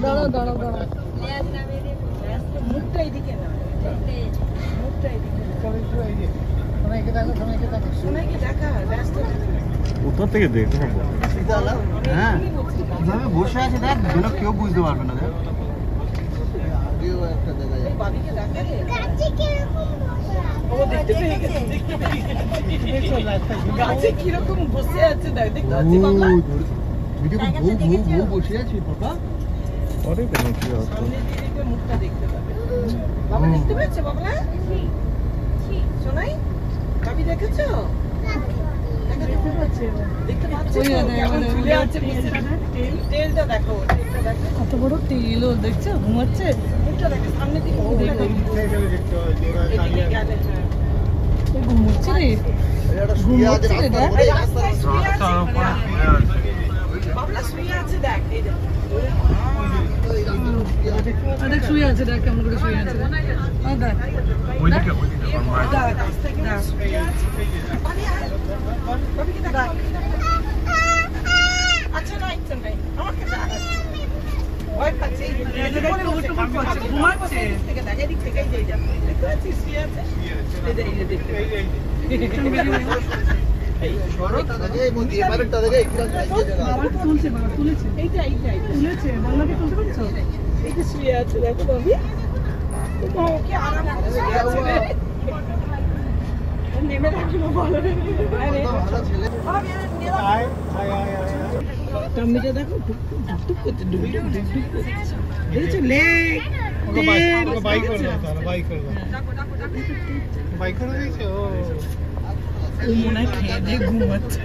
দাঁড়াও দাঁড়াও দাঁড়াও মুখটা এইদিকে না মুখটা এইদিকে সময়কে দেখো সময়কে দেখা ব্যস্ত কোথা থেকে দেখতে পাবো? হ্যাঁ কিভাবে বসে আছে দেখ, যেন কেউ বুঝতে পারবে না। দেখ বাবিকে দেখা রে ও দেখতে পেয়ে গেছে গাছে কিরকম বসে আছে দেখ দেখতে পাচ্ছি বাবা বউ বসে আছে পাপা। পরে কেন কি আছে? সামনে দিকে মুখটা দেখতে পাবে বাবা দেখতে পাচ্ছে বাবলা শোনাই বাবি দেখেছো দেখতে পাচ্ছে ঝুলে আছে তেলটা দেখো তেলটা দেখো কত বড় তেল ও দেখছো ঘুমাচ্ছে মুখটা দেখো সামনে দিকে মুখটা দেখো এদিকে গেলে ও ঘুমাচ্ছে রে ঘুমাচ্ছে রে দেখ রাস্তায় শুয়ে আছে বাবলা শুয়ে আছে দেখ এই দেখ দেখ শুয়ে আছে দেখ কেমন করে শুয়ে আছে দেখ ওইদিকে আচ্ছা না ইচ্ছা নাই আমাকে ভয় পাচ্ছে ঘুমাচ্ছে দেখ এদিক থেকে এই যে দেখতে পাচ্ছিস শুয়ে আছে এই যে দেখতে বাবা তুলছে বাবা তুলেছে এইটা তুলেছে বাংলাকে তুলতে পারছো এইটা শুয়ে আছে দেখো বাবি ওকে আরাম করে শুয়ে আছে রে নেমে রাখবো বলো রে টমিটা দেখো টুক করতে ডুবি দেখেছো লেগ বাইক করে দিয়েছে ও মনে হয় খেয়ে দিয়ে ঘুমাচ্ছে